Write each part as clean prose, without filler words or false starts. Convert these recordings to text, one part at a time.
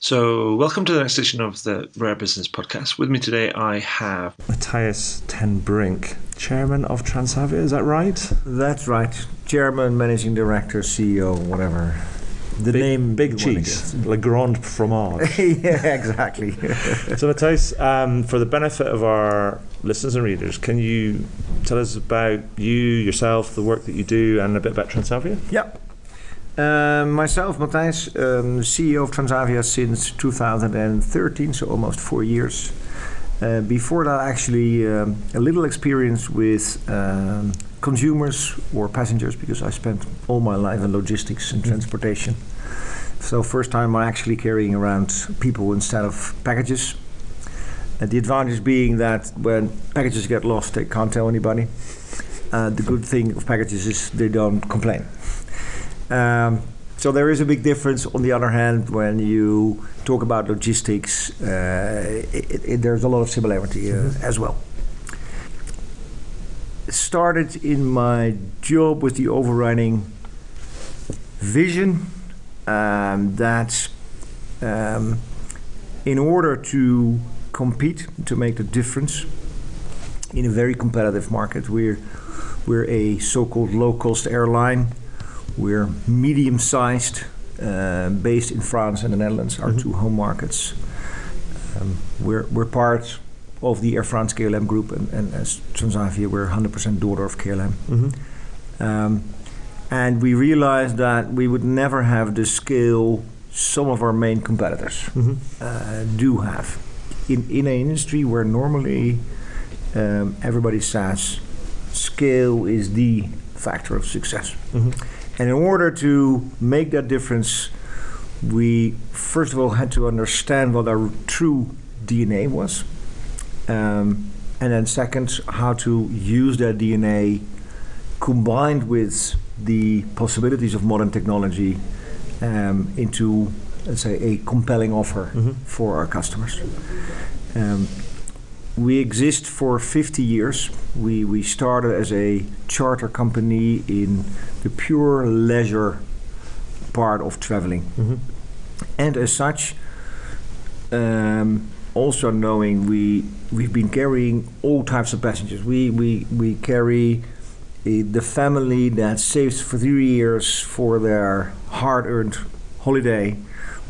So, welcome to the next edition of the Rare Business Podcast. With me today, I have Mattijs ten Brink, Chairman of Transavia. Is that right? That's right. Chairman, Managing Director, CEO, whatever. The name Big cheese, Le Grand Fromage. Yeah, exactly. So, Mattijs, for the benefit of our listeners and readers, can you tell us about you, yourself, the work that you do, and a bit about Transavia? Yep. Myself, Mattijs, CEO of Transavia since 2013, so almost 4 years. Before that, actually, a little experience with consumers or passengers, because I spent all my life in logistics and transportation. So first time I'm actually carrying around people instead of packages. The advantage being that when packages get lost, they can't tell anybody. The good thing of packages is they don't complain. So there is a big difference. On the other hand, when you talk about logistics, there's a lot of similarity as well. It started in my job with the overriding vision that in order to compete, to make the difference in a very competitive market, we're a so-called low-cost airline. We're medium-sized, based in France and the Netherlands, our two home markets. We're part of the Air France KLM group, and as Transavia, we're 100% daughter of KLM. And we realized that we would never have the scale some of our main competitors do have. In an industry where normally everybody says scale is the factor of success. And in order to make that difference, we first of all had to understand what our true DNA was. And then second, how to use that DNA combined with the possibilities of modern technology into, let's say, a compelling offer for our customers. We exist for 50 years. We started as a charter company in the pure leisure part of traveling. And as such, also knowing we've been carrying all types of passengers. We carry the family that saves for 3 years for their hard-earned holiday.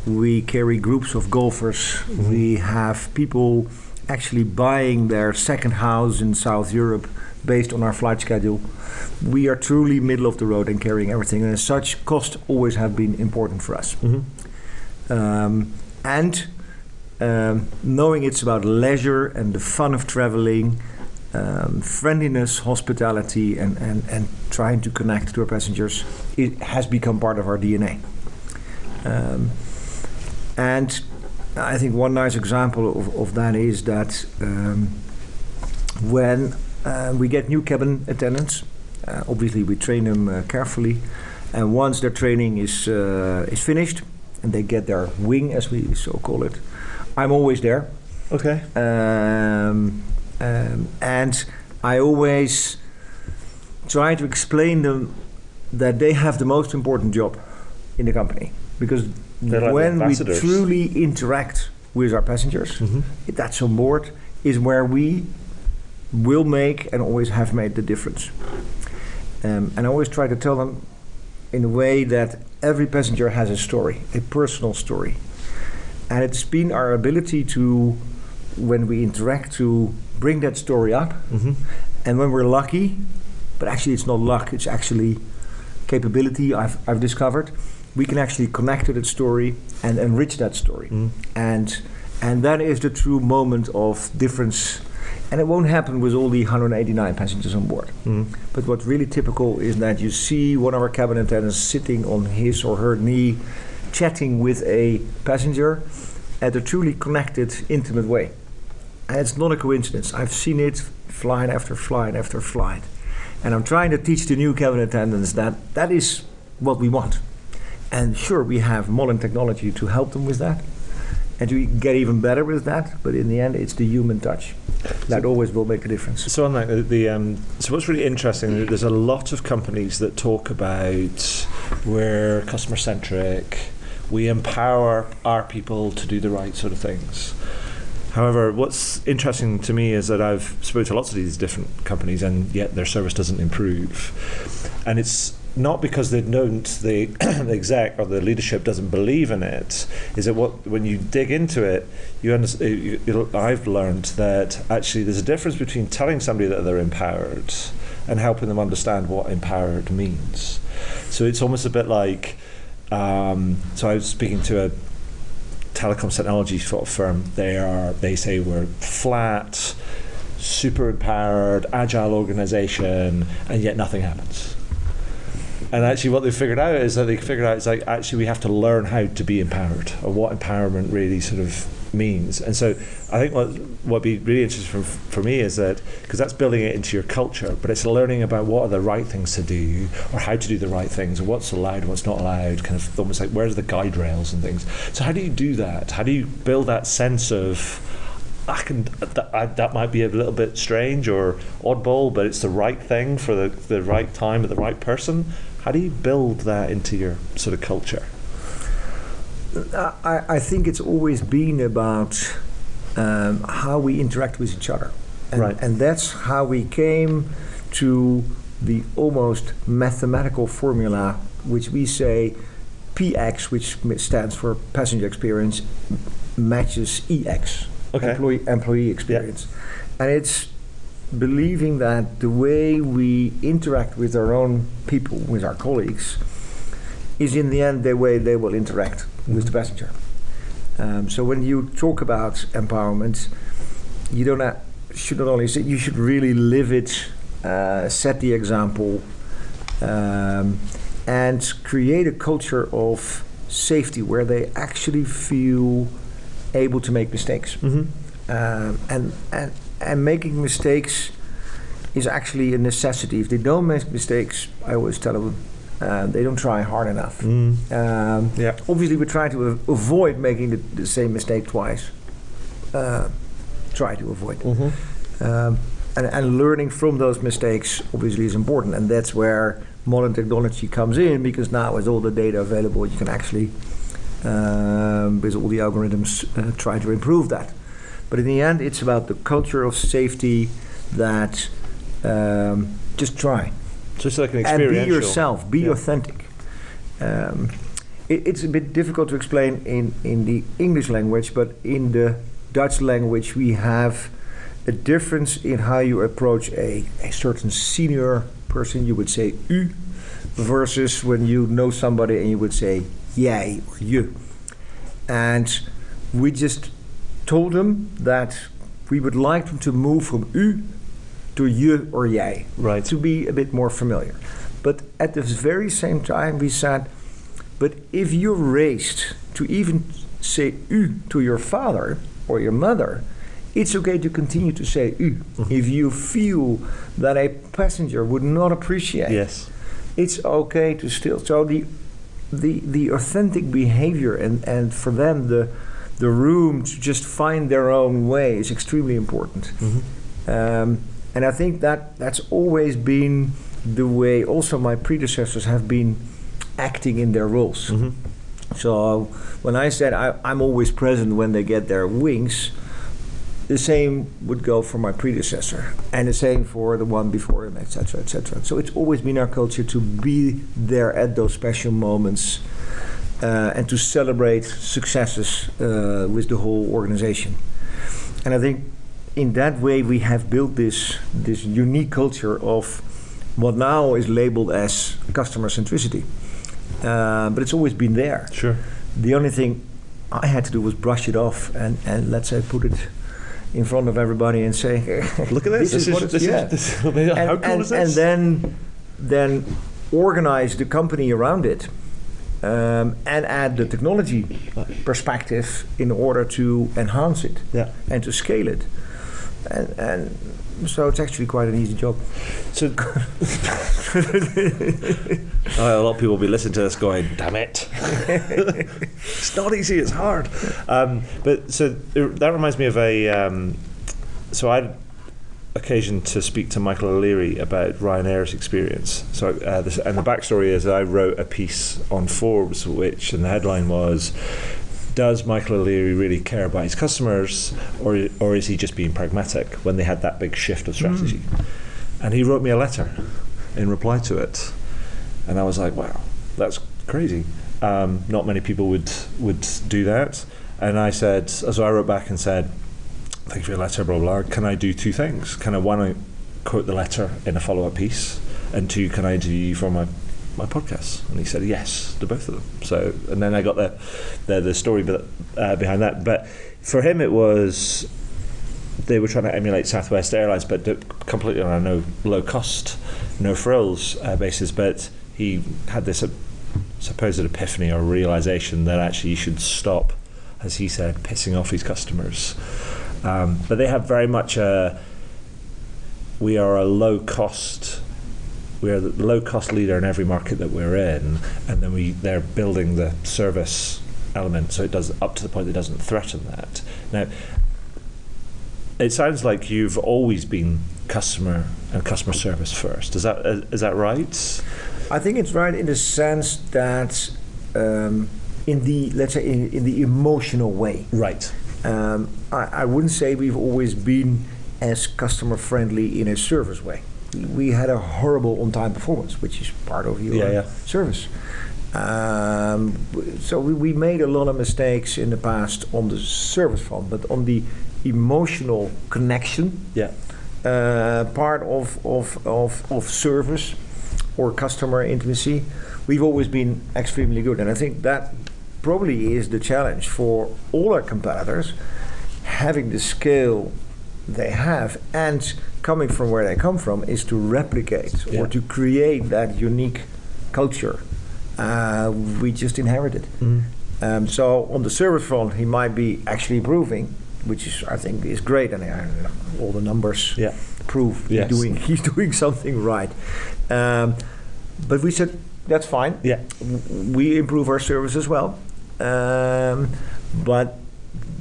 We carry groups of golfers. We have people actually buying their second house in South Europe based on our flight schedule. We are truly middle of the road and carrying everything, and as such, cost always have been important for us. Knowing it's about leisure and the fun of traveling, friendliness, hospitality, and trying to connect to our passengers, it has become part of our DNA. And I think one nice example of that is that when we get new cabin attendants, obviously we train them carefully, and once their training is finished and they get their wing, as we so call it, I'm always there. Okay. And I always try to explain them that they have the most important job in the company, because like when we truly interact with our passengers, that's on board, is where we will make and always have made the difference. And I always try to tell them in a way that every passenger has a story, a personal story. And it's been our ability to, when we interact, to bring that story up. And when we're lucky, but actually it's not luck, it's actually capability I've discovered, we can actually connect to that story and enrich that story. And that is the true moment of difference. And it won't happen with all the 189 passengers on board. But what's really typical is that you see one of our cabin attendants sitting on his or her knee, chatting with a passenger at a truly connected, intimate way. And it's not a coincidence. I've seen it flight after flight after flight. And I'm trying to teach the new cabin attendants that that is what we want. And sure, we have modern technology to help them with that, and to get even better with that. But in the end, it's the human touch that always will make a difference. So on that, so what's really interesting, there's a lot of companies that talk about we're customer centric, we empower our people to do the right sort of things. However, what's interesting to me is that I've spoken to lots of these different companies, and yet their service doesn't improve. And it's not because they don't, the exec or the leadership doesn't believe in it. Is that when you dig into it, you understand. I've learned that actually there's a difference between telling somebody that they're empowered and helping them understand what empowered means. So it's almost a bit like. So I was speaking to a telecoms technology sort of firm. They say we're flat, super empowered, agile organization, and yet nothing happens. And actually what they figured out is it's like actually we have to learn how to be empowered, or what empowerment really sort of means. And so I think what'd be really interesting for me is that, because that's building it into your culture, but it's learning about what are the right things to do, or how to do the right things, or what's allowed, what's not allowed, kind of almost like where's the guide rails and things. So how do you do that? How do you build that sense of that might be a little bit strange or oddball, but it's the right thing for the right time at the right person? How do you build that into your sort of culture? I think it's always been about how we interact with each other. And that's how we came to the almost mathematical formula, which we say PX, which stands for passenger experience, matches EX, employee experience. And it's believing that the way we interact with our own people, with our colleagues, is in the end the way they will interact with the passenger. So when you talk about empowerment, you should not only say, you should really live it, set the example, and create a culture of safety where they actually feel able to make mistakes. And making mistakes is actually a necessity. If they don't make mistakes, I always tell them, they don't try hard enough. Obviously, we try to avoid making the same mistake twice. Try to avoid. And learning from those mistakes obviously is important. And that's where modern technology comes in, because now with all the data available, you can actually, with all the algorithms, try to improve that. But in the end, it's about the culture of safety that just try. Just like an experiential. And be yourself, be authentic. It's a bit difficult to explain in the English language, but in the Dutch language we have a difference in how you approach a certain senior person. You would say u, versus when you know somebody and you would say jij or je. And we just told them that we would like them to move from u to je or jij, to be a bit more familiar. But at the very same time we said, but if you're raised to even say u to your father or your mother, it's okay to continue to say u. If you feel that a passenger would not appreciate, it's okay to still. So the authentic behavior and for them the room to just find their own way is extremely important. And I think that's always been the way also my predecessors have been acting in their roles. So when I said I'm always present when they get their wings, the same would go for my predecessor, and the same for the one before him, etc., etc. So it's always been our culture to be there at those special moments, and to celebrate successes with the whole organization. And I think in that way we have built this unique culture of what now is labeled as customer centricity. But it's always been there. The only thing I had to do was brush it off and let's say put it in front of everybody and say, look at this. How cool is this? And then organize the company around it, and add the technology perspective in order to enhance it and to scale it. And so it's actually quite an easy job. So a lot of people will be listening to this going, damn it. It's not easy, it's hard. But so that reminds me of so occasion to speak to Michael O'Leary about Ryanair's experience. So, and the backstory is I wrote a piece on Forbes, and the headline was, "Does Michael O'Leary really care about his customers, or is he just being pragmatic?" When they had that big shift of strategy, and he wrote me a letter in reply to it, and I was like, "Wow, that's crazy." Not many people would do that. And I said, so I wrote back and said, "Thank you for your letter, blah, blah, blah. Can I do two things? Can I, one, quote the letter in a follow-up piece? And two, can I interview you for my podcast?" And he said yes to both of them. So, and then I got the story behind that. But for him, it was, they were trying to emulate Southwest Airlines, but completely on a no low cost, no frills basis. But he had this supposed epiphany or realization that actually you should stop, as he said, pissing off his customers. But they have very much we are the low cost leader in every market that we're in, and then they're building the service element so it does up to the point that it doesn't threaten that. Now, it sounds like you've always been customer and customer service first. Is that right? I think it's right in the sense that in the emotional way. Right. I wouldn't say we've always been as customer friendly in a service way. We had a horrible on-time performance, which is part of your service. So we made a lot of mistakes in the past on the service front, but on the emotional connection part of service or customer intimacy, we've always been extremely good. And I think that probably is the challenge for all our competitors, having the scale they have and coming from where they come from, is to replicate or to create that unique culture we just inherited. So on the service front, he might be actually improving, which is, I think, is great, and all the numbers prove he's doing something right. But we said that's fine. We improve our service as well, but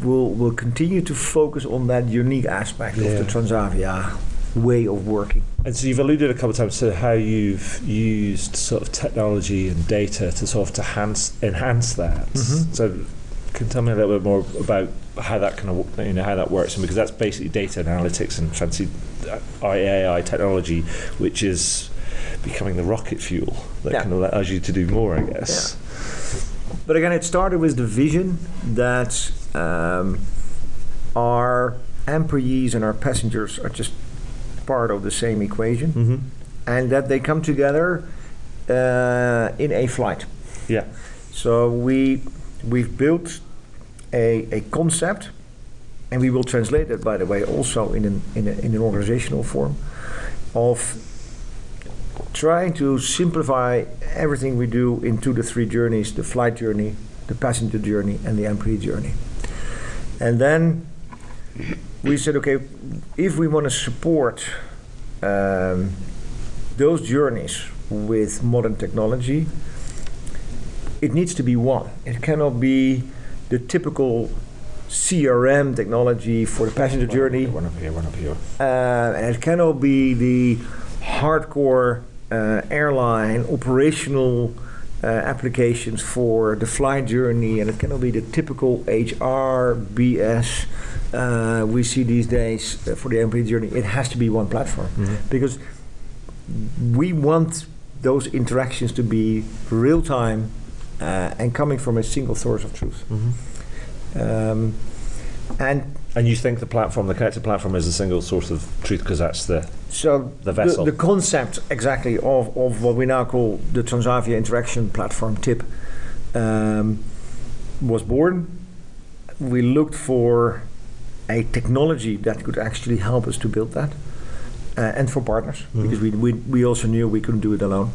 we'll continue to focus on that unique aspect of the Transavia way of working. And so you've alluded a couple of times to how you've used sort of technology and data to sort of enhance that. So can you tell me a little bit more about how that kind of how that works? And because that's basically data analytics and fancy AI technology, which is becoming the rocket fuel that kind of allows you to do more, I guess. But again, it started with the vision that our employees and our passengers are just part of the same equation, and that they come together in a flight. So we've built a concept, and we will translate it, by the way, also in an organizational form, of trying to simplify everything we do into the three journeys: the flight journey, the passenger journey, and the employee journey. And then we said, okay, if we want to support those journeys with modern technology, it needs to be one. It cannot be the typical CRM technology for the passenger journey. One up here. And it cannot be the hardcore airline operational applications for the flight journey, and it cannot be the typical HR BS we see these days for the employee journey. It has to be one platform, because we want those interactions to be real time and coming from a single source of truth. And you think the connected platform is a single source of truth because that's the vessel. The concept exactly of what we now call the Transavia Interaction Platform, TIP, was born. We looked for a technology that could actually help us to build that, and for partners, because we also knew we couldn't do it alone.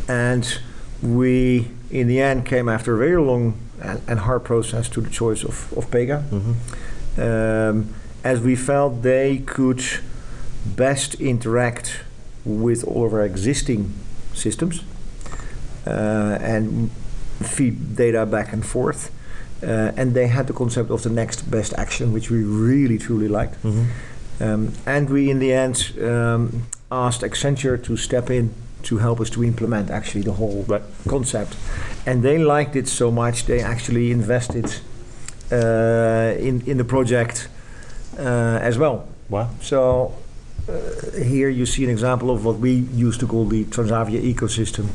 And we, in the end, came after a very long and hard process to the choice of Pega. As we felt they could best interact with all of our existing systems and feed data back and forth. And they had the concept of the next best action, which we really truly liked. And we, in the end, asked Accenture to step in to help us to implement actually the whole concept. And they liked it so much, they actually invested in the project as well. Wow. So here you see an example of what we used to call the Transavia ecosystem,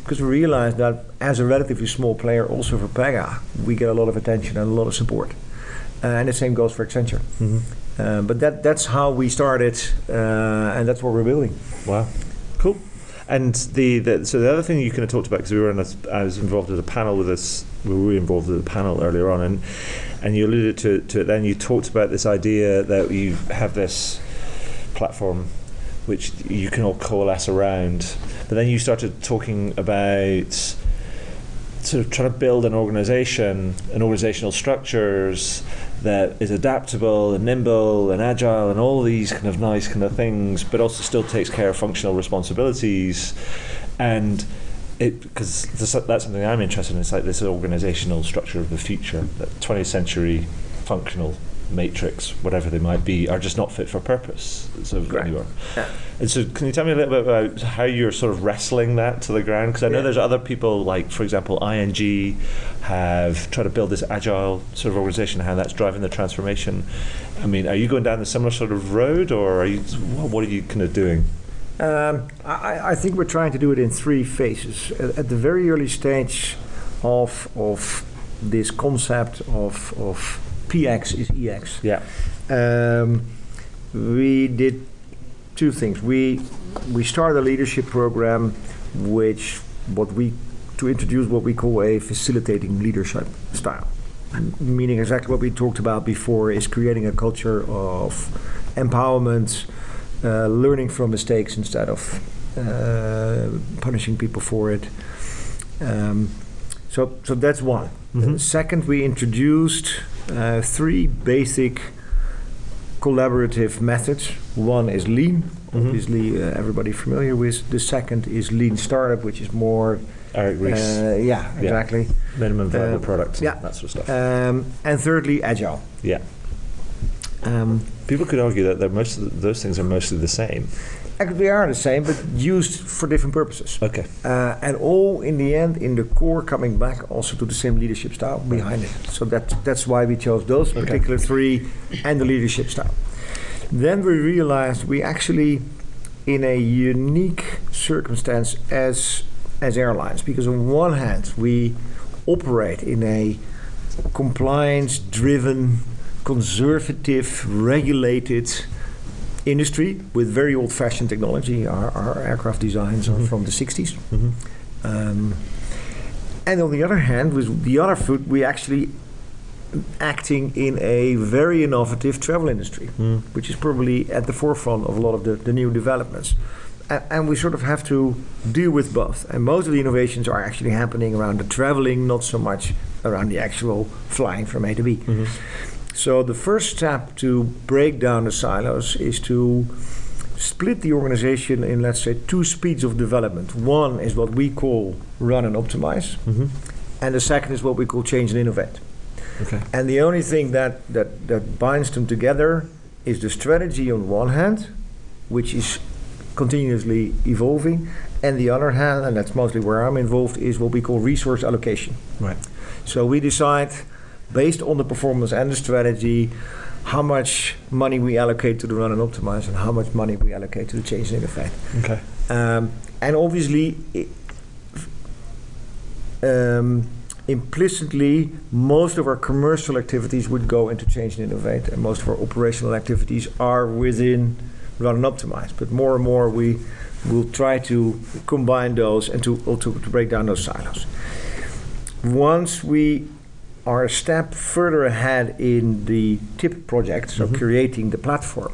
because we realized that as a relatively small player, also for Pega, we get a lot of attention and a lot of support. And the same goes for Accenture. But that's how we started, and that's what we're building. Wow, cool. And so the other thing you kind of talked about, because I was involved in a panel with us. We were involved in a panel earlier on, and you alluded to it. Then you talked about this idea that you have this platform which you can all coalesce around. But then you started talking about sort of trying to build an organization and organizational structures that is adaptable and nimble and agile and all these kind of nice kind of things, but also still takes care of functional responsibilities. And because that's something I'm interested in. It's like this organizational structure of the future, that 20th century functional matrix, whatever they might be, are just not fit for purpose. Anymore. Yeah. And so can you tell me a little bit about how you're sort of wrestling that to the ground? Because I know there's other people, like, for example, ING have tried to build this agile sort of organization, how that's driving the transformation. I mean, are you going down a similar sort of road, or what are you kind of doing? I think we're trying to do it in 3 phases. At the very early stage of this concept of PX is EX. Yeah. We did 2 things. We started a leadership program, to introduce what we call a facilitating leadership style, meaning exactly what we talked about before, is creating a culture of empowerment, learning from mistakes instead of punishing people for it. So that's one. Second, we introduced 3 basic collaborative methods. One is Lean, obviously everybody familiar with. The second is Lean Startup, which is more... Eric Ries. Exactly. Minimum viable product, that sort of stuff. And thirdly, Agile. Yeah. People could argue that most of those things are mostly the same. Actually, they are the same, but used for different purposes. Okay. And all, in the end, in the core, coming back also to the same leadership style behind it. So that's why we chose those particular 3 and the leadership style. Then we realized we actually, in a unique circumstance as airlines, because on one hand, we operate in a compliance-driven, conservative, regulated industry with very old-fashioned technology. Our aircraft designs are from the 60s. And on the other hand, with the other foot, we actually acting in a very innovative travel industry, which is probably at the forefront of a lot of the new developments. And we sort of have to deal with both. And most of the innovations are actually happening around the traveling, not so much around the actual flying from A to B. So the first step to break down the silos is to split the organization in, let's say, 2 speeds of development. One is what we call run and optimize, and the second is what we call change and innovate. Okay. And the only thing that binds them together is the strategy on one hand, which is continuously evolving, and the other hand, and that's mostly where I'm involved, is what we call resource allocation. Right. So we decide, based on the performance and the strategy, how much money we allocate to the run and optimize and how much money we allocate to the change and innovate. Okay. And obviously, implicitly, most of our commercial activities would go into change and innovate, and most of our operational activities are within run and optimize. But more and more, we will try to combine those and to break down those silos. Once we are a step further ahead in the TIP project, so creating the platform,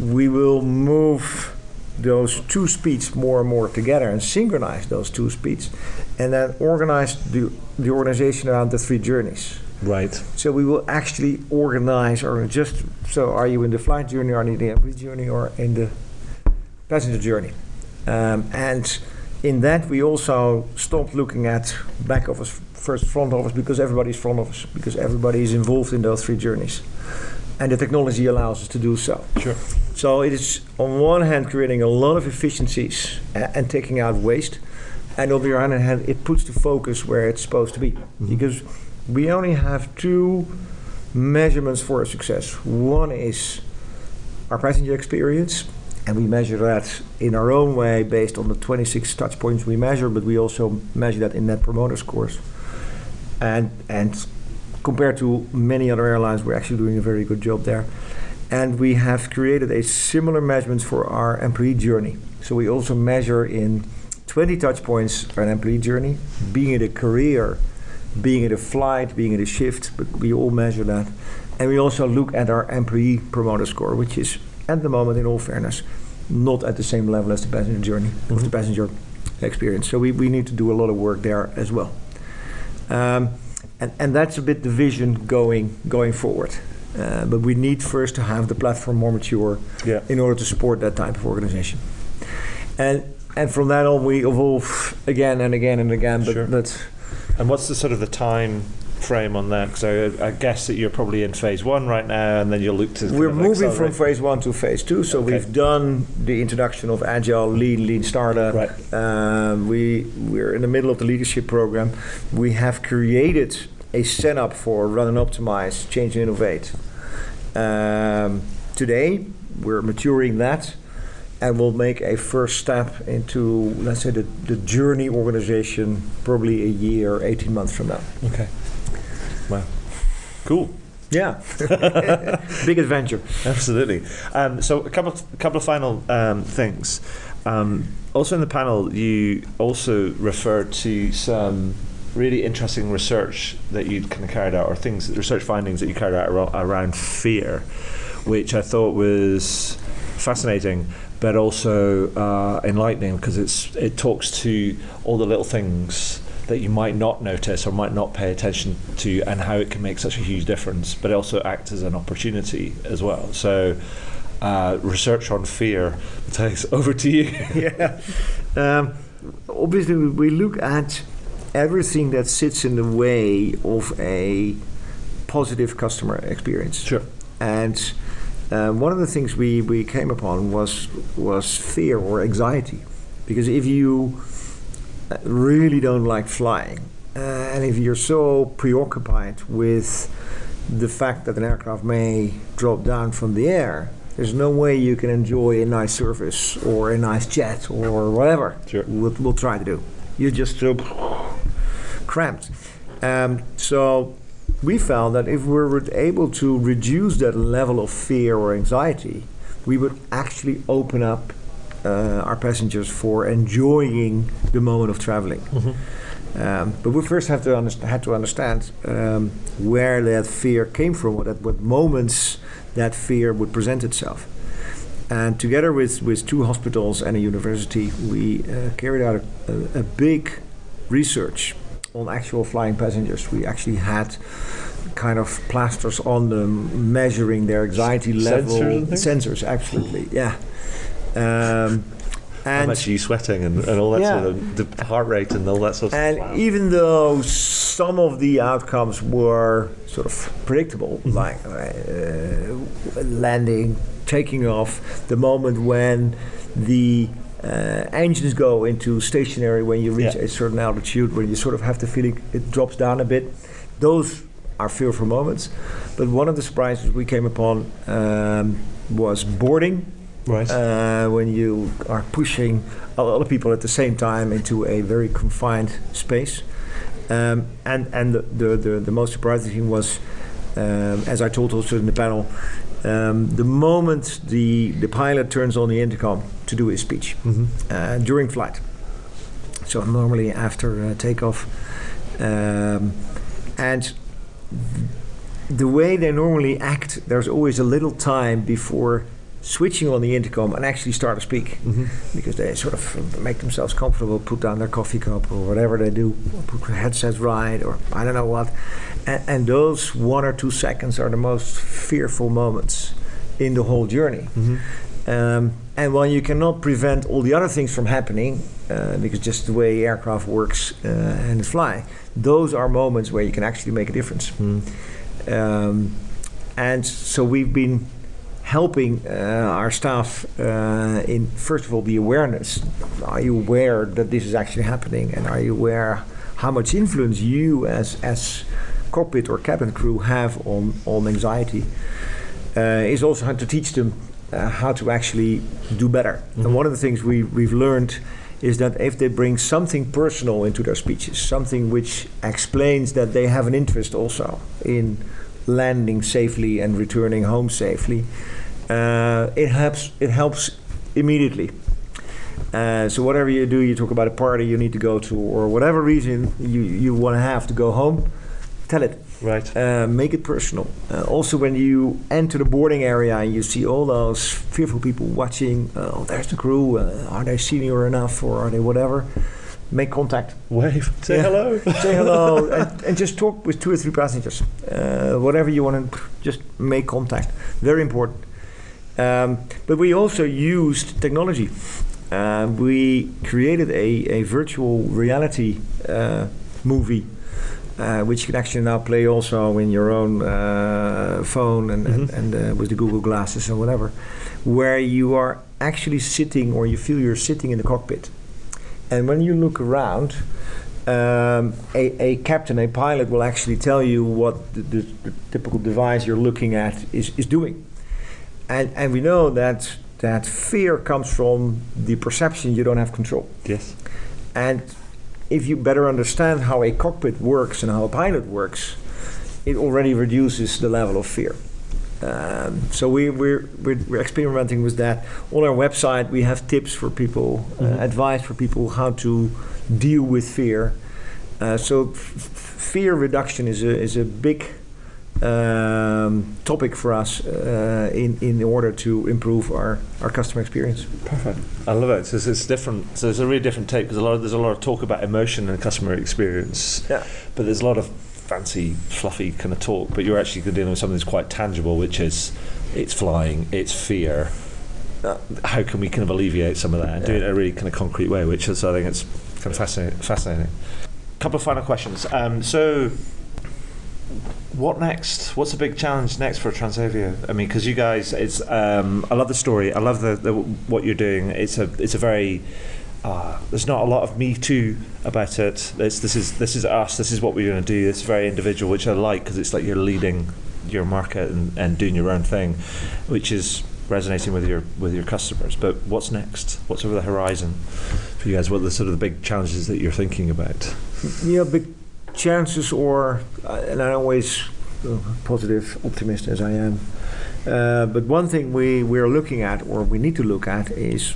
we will move those 2 speeds more and more together and synchronize those 2 speeds, and then organize the organization around the 3 journeys. Right. So we will actually organize, are you in the flight journey, or in the employee journey, or in the passenger journey? And in that, we also stopped looking at back office, first front office, because everybody's front office, because everybody is involved in those 3 journeys. And the technology allows us to do so. Sure. So it is on one hand creating a lot of efficiencies and taking out waste, and on the other hand it puts the focus where it's supposed to be. Because we only have two measurements for success. One is our passenger experience, and we measure that in our own way based on the 26 touch points we measure, but we also measure that in Net Promoter Scores. And compared to many other airlines, we're actually doing a very good job there. And we have created a similar measurements for our employee journey. So we also measure in 20 touch points an employee journey, being it a career, being it a flight, being it a shift, but we all measure that. And we also look at our employee promoter score, which is at the moment, in all fairness, not at the same level as the passenger journey, of the passenger experience. So we need to do a lot of work there as well. And that's a bit the vision going forward. But we need first to have the platform more mature in order to support that type of organization. And from that on, we evolve again and again and again. But and what's the sort of the time frame on that? Because I guess that you're probably in phase 1 right now, and then you'll look to. We're moving from phase 1 to phase 2. So we've done the introduction of agile, lean startup. Right. We're in the middle of the leadership program. We have created a setup for run and optimize, change and innovate. Today, we're maturing that, and we'll make a first step into, let's say, the journey organization probably a year, 18 months from now. Okay. Wow. Cool. Yeah. Big adventure. Absolutely. So a couple of final things. Also in the panel, you also referred to some really interesting research that you'd kind of carried out, or research findings that you carried out around fear, which I thought was fascinating, but also enlightening, because it talks to all the little things that you might not notice or might not pay attention to, and how it can make such a huge difference, but it also acts as an opportunity as well. So research on fear. Mattijs, over to you. Yeah. Obviously, we look at everything that sits in the way of a positive customer experience. Sure. And one of the things we came upon was fear or anxiety. Because if you really don't like flying, and if you're so preoccupied with the fact that an aircraft may drop down from the air, there's no way you can enjoy a nice service or a nice jet or whatever. Sure. We'll try to do. You're just so cramped. So we found that if we were able to reduce that level of fear or anxiety, we would actually open up our passengers for enjoying the moment of traveling. But we first had to understand where that fear came from, what moments that fear would present itself. And together with 2 hospitals and a university, we carried out a big research on actual flying passengers. We actually had kind of plasters on them measuring their anxiety level. Sensors, absolutely, yeah. And how much are you sweating and all that sort of the heart rate and all that sort of stuff. And even though some of the outcomes were sort of predictable, like landing, taking off, the moment when the engines go into stationary when you reach a certain altitude, when you sort of have the feeling it drops down a bit, those are fearful moments. But one of the surprises we came upon was boarding. Right. When you are pushing a lot of people at the same time into a very confined space. And the most surprising thing was, as I told also in the panel, the moment the pilot turns on the intercom to do his speech during flight. So normally after takeoff. And the way they normally act, there's always a little time before switching on the intercom and actually start to speak, because they sort of make themselves comfortable, put down their coffee cup or whatever they do, or put their headsets right, or I don't know what. And those 1 or 2 seconds are the most fearful moments in the whole journey. And while you cannot prevent all the other things from happening, because just the way aircraft works and fly, those are moments where you can actually make a difference. And so we've been helping our staff in, first of all, the awareness. Are you aware that this is actually happening, and are you aware how much influence you as cockpit or cabin crew have on anxiety? Is also how to teach them how to actually do better. And one of the things we've learned is that if they bring something personal into their speeches, something which explains that they have an interest also in landing safely and returning home safely, it helps immediately. So whatever you do, you talk about a party you need to go to, or whatever reason you want to have to go home, tell it. Right. Make it personal. Also, when you enter the boarding area and you see all those fearful people watching, oh, there's the crew, are they senior enough, or are they whatever? Make contact. Wave. Say hello. Say hello. And just talk with 2 or 3 passengers. Whatever you want to, just make contact. Very important. But we also used technology. We created a virtual reality movie, which you can actually now play also in your own phone and with the Google glasses or whatever, where you are actually sitting, or you feel you're sitting in the cockpit. And when you look around, a captain, a pilot will actually tell you what the typical device you're looking at is doing. And we know that fear comes from the perception you don't have control. Yes. And if you better understand how a cockpit works and how a pilot works, it already reduces the level of fear. So we're experimenting with that. On our website, we have tips for people, advice for people how to deal with fear. So fear reduction is a big topic for us in order to improve our customer experience. Perfect. I love it. So it's different. So it's a really different take, because there's a lot of talk about emotion and customer experience. Yeah. But there's a lot of fancy, fluffy kind of talk. But you're actually dealing with something that's quite tangible, which is it's flying, it's fear. How can we kind of alleviate some of that and do it in a really kind of concrete way? Which is, I think, it's kind of fascinating. Couple of final questions. So, what next? What's the big challenge next for Transavia? I mean, because you guys, it's I love the story. I love the what you're doing. It's a very there's not a lot of me too about it. This is us. This is what we're going to do. It's very individual, which I like, because it's like you're leading your market and doing your own thing, which is resonating with your customers. But what's next? What's over the horizon for you guys? What are the sort of the big challenges that you're thinking about? Yeah, big chances, or and I'm always positive optimist as I am. But one thing we're looking at, or we need to look at, is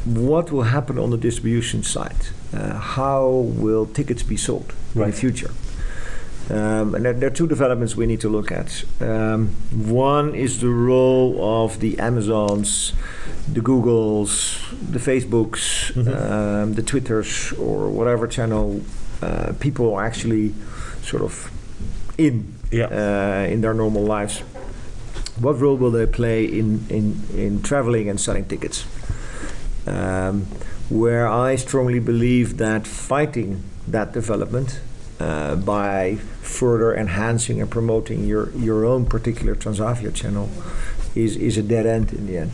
what will happen on the distribution side. How will tickets be sold in the future? And there are 2 developments we need to look at. One is the role of the Amazons, the Googles, the Facebooks, the Twitters, or whatever channel people are actually sort of in their normal lives. What role will they play in traveling and selling tickets? Where I strongly believe that fighting that development by further enhancing and promoting your own particular Transavia channel is a dead end in the end.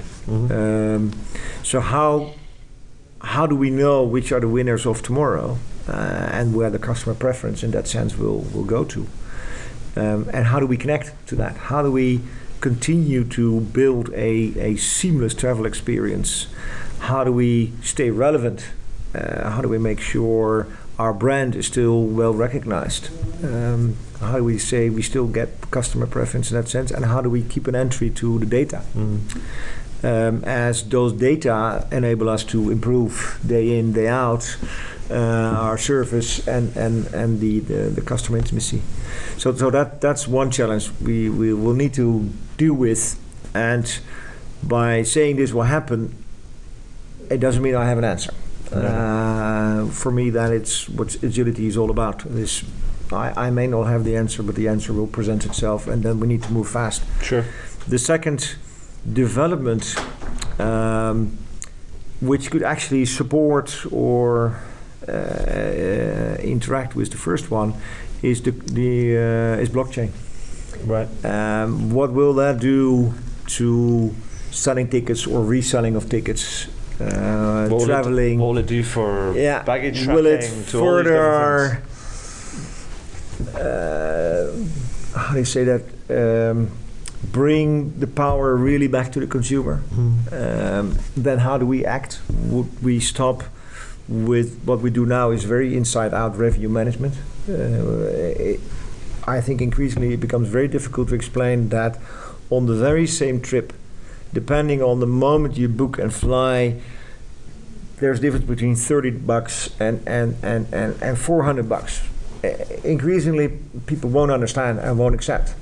So how do we know which are the winners of tomorrow, and where the customer preference in that sense will go to? And how do we connect to that? How do we continue to build a seamless travel experience? How do we stay relevant? How do we make sure our brand is still well recognized? How do we say we still get customer preference in that sense? And how do we keep an entry to the data? As those data enable us to improve day in, day out our service and the customer intimacy. So that's one challenge we will need to deal with. And by saying this will happen, it doesn't mean I have an answer. For me, that it's what agility is all about. I may not have the answer, but the answer will present itself, and then we need to move fast. Sure. The second development, which could actually support or interact with the first one, is is blockchain. Right. What will that do to selling tickets or reselling of tickets, traveling. What will it do for baggage tracking? Will it to all these different further, how do you say that, bring the power really back to the consumer? Then how do we act? Would we stop with what we do now is very inside-out revenue management? I think increasingly it becomes very difficult to explain that on the very same trip, depending on the moment you book and fly, there's a difference between $30 and $400. Increasingly, people won't understand and won't accept.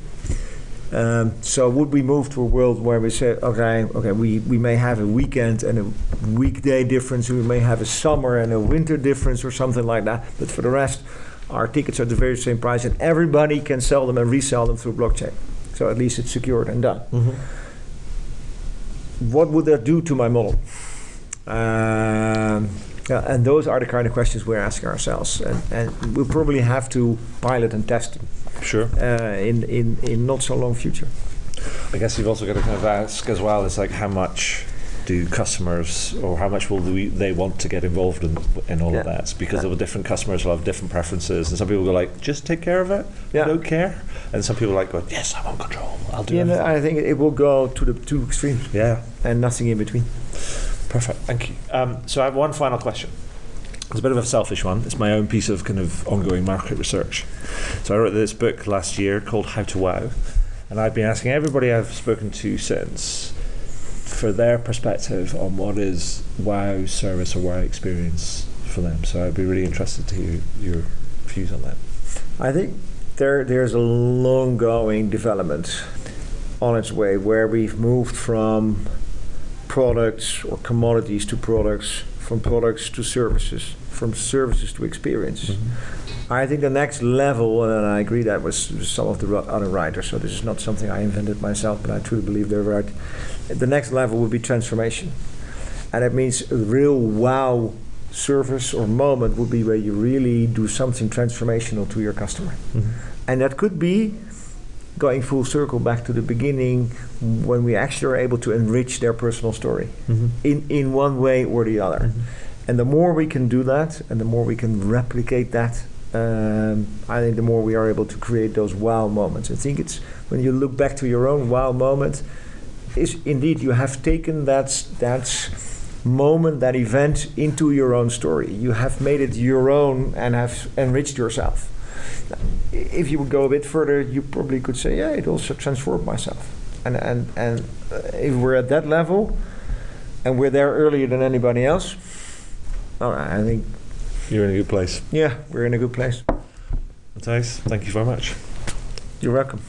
So would we move to a world where we say, okay, we may have a weekend and a weekday difference, we may have a summer and a winter difference or something like that, but for the rest, our tickets are the very same price and everybody can sell them and resell them through blockchain. So at least it's secured and done. What would that do to my model? And those are the kind of questions we're asking ourselves, and we'll probably have to pilot and test them. Sure. In not so long future. I guess you've also got to kind of ask as well, it's like how much do customers, or how much will they want to get involved in all of that? Because the different customers will have different preferences, and some people go like, just take care of it, I don't care. And some people like go, yes, I want control, I'll do everything. I think it will go to the two extremes. Yeah. And nothing in between. Perfect, thank you. So I have one final question. It's a bit of a selfish one. It's my own piece of kind of ongoing market research. So I wrote this book last year called How to Wow, and I've been asking everybody I've spoken to since for their perspective on what is wow service or wow experience for them. So I'd be really interested to hear your views on that. I think there's a long-going development on its way where we've moved from products or commodities to products, from products to services, from services to experience. I think the next level, and I agree that with some of the other writers, so this is not something I invented myself, but I truly believe they're right. The next level would be transformation. And it means a real wow service or moment would be where you really do something transformational to your customer. And that could be going full circle back to the beginning when we actually are able to enrich their personal story in one way or the other. And the more we can do that and the more we can replicate that, I think the more we are able to create those wow moments. I think it's when you look back to your own wow moment, is indeed you have taken that moment, that event into your own story. You have made it your own and have enriched yourself. If you would go a bit further, you probably could say, yeah, it also transformed myself. And if we're at that level and we're there earlier than anybody else, all right, I think you're in a good place. Yeah, we're in a good place. Mattijs, thank you very much. You're welcome.